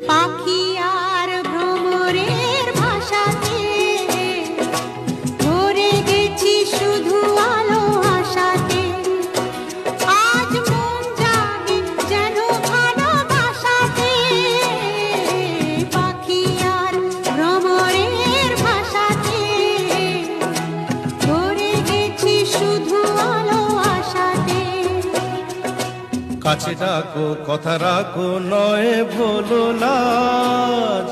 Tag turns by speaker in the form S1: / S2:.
S1: পাখি আর ভ্রমরের ভাষাতে ভরে গেছি শুধু আলো আশাতে। আজ মন জাগে যেন ভালোবাসাতে, পাখি আর ভ্রমরের ভাষাতে ভরে গেছি শুধু আলো আশাতে।
S2: কাছে ডাকো কথা রাখো নয় ভোলো লাজ,